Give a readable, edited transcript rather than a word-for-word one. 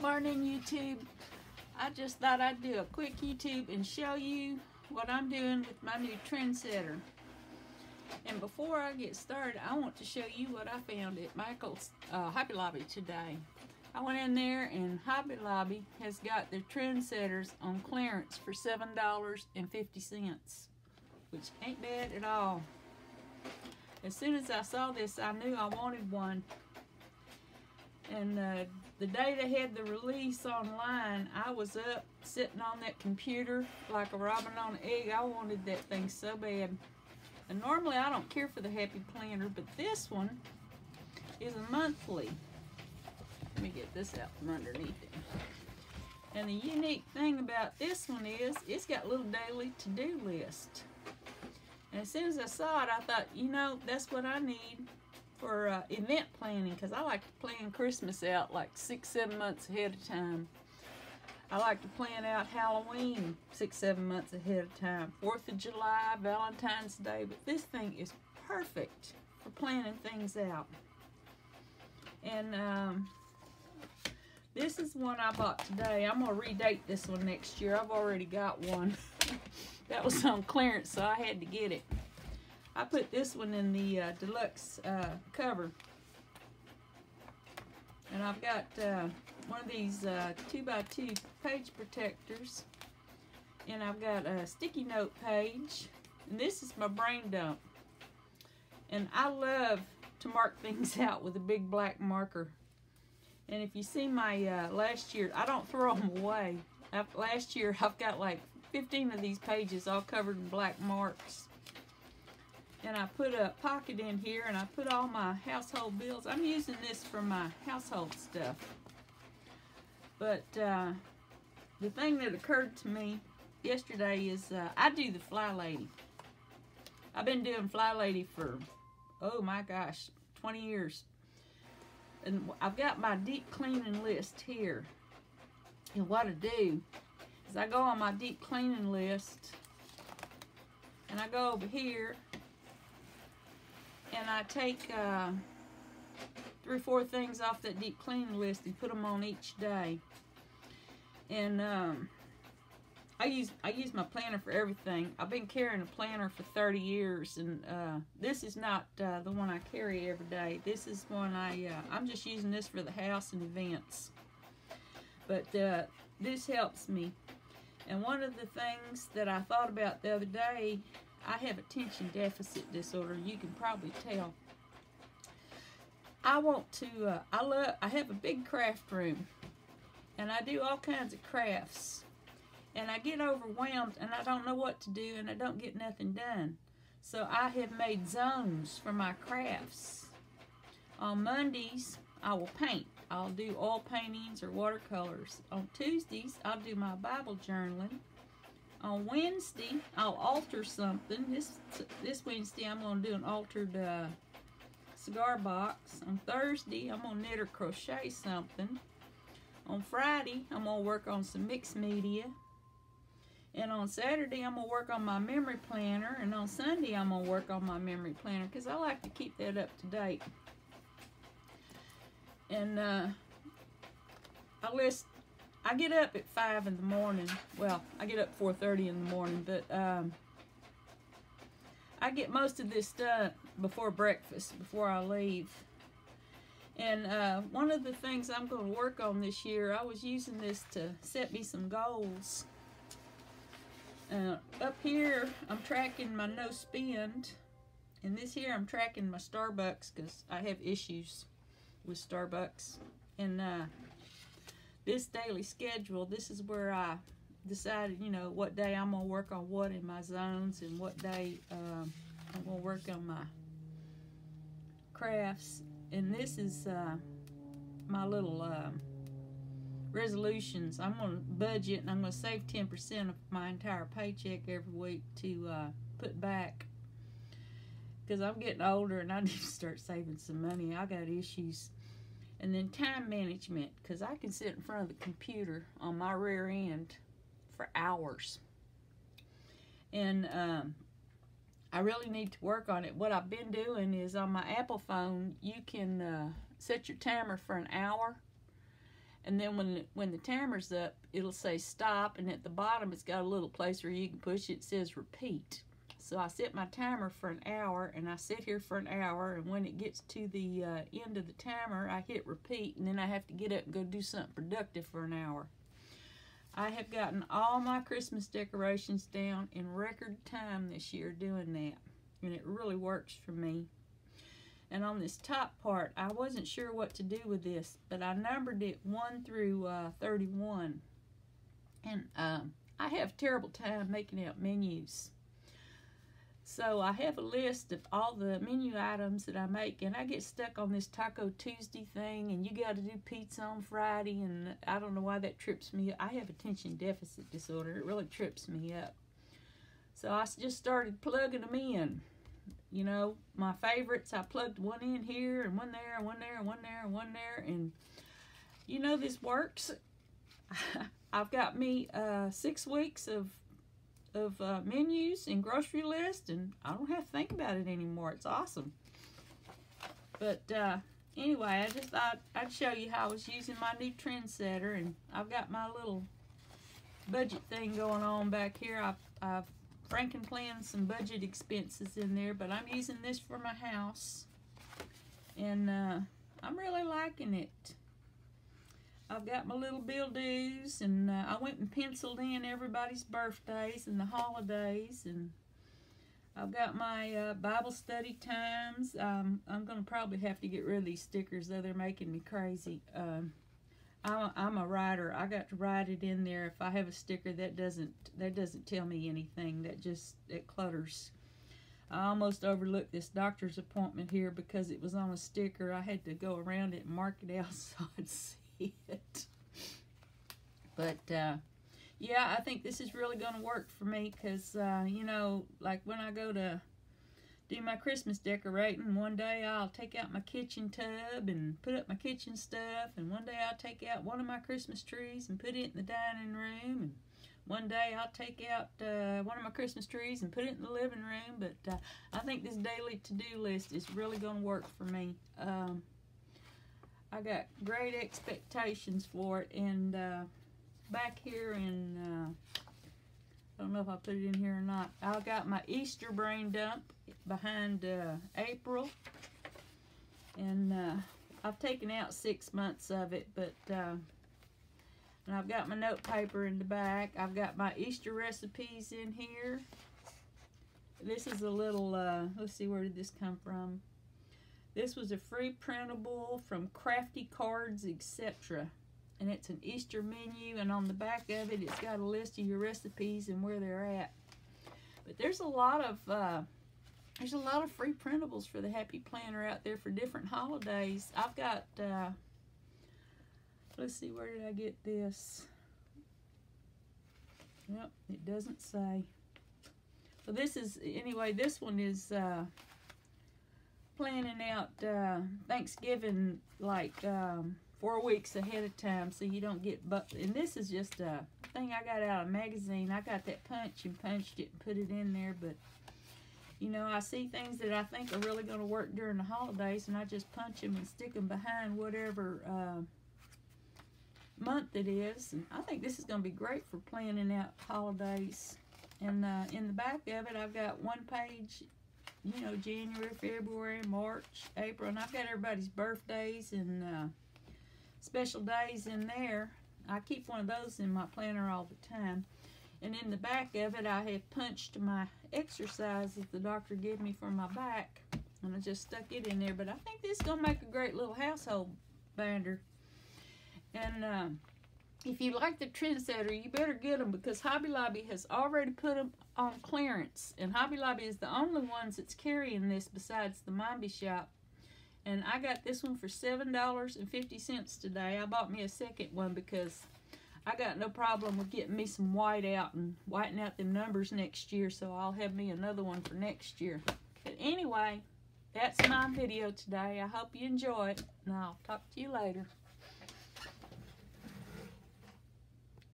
Morning, YouTube. I just thought I'd do a quick YouTube and show you what I'm doing with my new Trendsetter. And before I get started, I want to show you what I found at Michael's Hobby Lobby today. I went in there and Hobby Lobby has got their Trendsetters on clearance for $7.50, which ain't bad at all. As soon as I saw this, I knew I wanted one. And the day they had the release online, I was up sitting on that computer like a robin on an egg. I wanted that thing so bad. And normally I don't care for the Happy Planner, but this one is a monthly. Let me get this out from underneath it. And the unique thing about this one is it's got a little daily to-do list. And as soon as I saw it, I thought, you know, that's what I need for event planning, because I like to plan Christmas out like 6-7 months ahead of time. I like to plan out Halloween 6-7 months ahead of time, 4th of July, Valentine's Day, but this thing is perfect for planning things out. And this is one I bought today. I'm going to redate this one next year. I've already got one. That was on clearance, so I had to get it. I put this one in the deluxe cover. And I've got one of these 2x2 page protectors. And I've got a sticky note page. And this is my brain dump. And I love to mark things out with a big black marker. And if you see my last year, I don't throw them away. Last year I've got like 15 of these pages all covered in black marks. And I put a pocket in here, and I put all my household bills. I'm using this for my household stuff. But the thing that occurred to me yesterday is I do the Flylady. I've been doing Flylady for, oh my gosh, 20 years. And I've got my deep cleaning list here. And what I do is I go on my deep cleaning list, and I go over here, and I take 3 or 4 things off that deep cleaning list and put them on each day. And I use my planner for everything. I've been carrying a planner for 30 years, and this is not the one I carry every day. This is one I'm just using this for the house and events. But this helps me. And one of the things that I thought about the other day, I have attention deficit disorder. You can probably tell. I have a big craft room, and I do all kinds of crafts, and I get overwhelmed, and I don't know what to do, and I don't get nothing done. So I have made zones for my crafts. On Mondays, I will paint. I'll do oil paintings or watercolors. On Tuesdays, I'll do my Bible journaling. On Wednesday, I'll alter something. This Wednesday, I'm going to do an altered cigar box. On Thursday, I'm going to knit or crochet something. On Friday, I'm going to work on some mixed media. And on Saturday, I'm going to work on my memory planner. And on Sunday, I'm going to work on my memory planner, because I like to keep that up to date. And I get up at 5 in the morning. Well, I get up 4:30 in the morning, but I get most of this done before breakfast, before I leave. And one of the things I'm going to work on this year, I was using this to set me some goals. Up here, I'm tracking my no spend, and this here I'm tracking my Starbucks, because I have issues with Starbucks. And this daily schedule, this is where I decided, you know, what day I'm going to work on what in my zones, and what day I'm going to work on my crafts. And this is my little resolutions. I'm going to budget, and I'm going to save 10% of my entire paycheck every week to put back, because I'm getting older and I need to start saving some money. I got issues. And then time management, because I can sit in front of the computer on my rear end for hours. And I really need to work on it. What I've been doing is on my Apple phone, you can set your timer for an hour, And then when the timer's up, it'll say stop, and at the bottom it's got a little place where you can push it. It says repeat. So I set my timer for an hour, and I sit here for an hour, and when it gets to the end of the timer, I hit repeat, and then I have to get up and go do something productive for an hour. I have gotten all my Christmas decorations down in record time this year doing that, and it really works for me. And on this top part, I wasn't sure what to do with this, but I numbered it 1 through 31. And I have a terrible time making out menus. So I have a list of all the menu items that I make, and I get stuck on this Taco Tuesday thing, and you got to do pizza on Friday, and I don't know why that trips me up. I have attention deficit disorder. It really trips me up. So I just started plugging them in. You know, my favorites, I plugged one in here, and one there, and one there, and one there, and one there, and you know this works. I've got me 6 weeks of menus and grocery list, and I don't have to think about it anymore. It's awesome. But anyway, I just thought I'd show you how I was using my new Trendsetter, and I've got my little budget thing going on back here. I've franken-planned some budget expenses in there, but I'm using this for my house, and I'm really liking it. I've got my little bill-dos, and I went and penciled in everybody's birthdays and the holidays, and I've got my Bible study times. I'm going to probably have to get rid of these stickers, though they're making me crazy. I'm a writer. I got to write it in there. If I have a sticker that doesn't tell me anything, it clutters. I almost overlooked this doctor's appointment here because it was on a sticker. I had to go around it and mark it out so I'd see it. But yeah, I think this is really going to work for me because you know, like when I go to do my Christmas decorating, one day I'll take out my kitchen tub and put up my kitchen stuff, and one day I'll take out one of my Christmas trees and put it in the dining room, and one day I'll take out one of my Christmas trees and put it in the living room. But I think this daily to-do list is really going to work for me. I got great expectations for it, and back here in, I don't know if I put it in here or not, I got my Easter brain dump behind April, and I've taken out 6 months of it, but and I've got my note paper in the back. I've got my Easter recipes in here. This is a little, let's see, where did this come from? This was a free printable from Crafty Cards, etc. And it's an Easter menu, and on the back of it, it's got a list of your recipes and where they're at. But there's a lot of free printables for the Happy Planner out there for different holidays. I've got, let's see, where did I get this? Yep, it doesn't say. So this is, anyway, this one is planning out Thanksgiving like 4 weeks ahead of time, so you don't get, and this is just a thing I got out of a magazine. I got that punch and punched it and put it in there, but you know, I see things that I think are really going to work during the holidays, and I just punch them and stick them behind whatever month it is. And I think this is going to be great for planning out holidays. And in the back of it, I've got one page, you know, January, February, March, April, and I've got everybody's birthdays and special days in there. I keep one of those in my planner all the time. And in the back of it, I have punched my exercises the doctor gave me for my back, and I just stuck it in there. But I think this is going to make a great little household binder. And if you like the Trendsetter, you better get them, because Hobby Lobby has already put them on clearance. And Hobby Lobby is the only ones that's carrying this besides the Mombi Shop. And I got this one for $7.50 today. I bought me a second one because I got no problem with getting me some white out and whiting out them numbers next year, so I'll have me another one for next year. But anyway, that's my video today. I hope you enjoy it, and I'll talk to you later.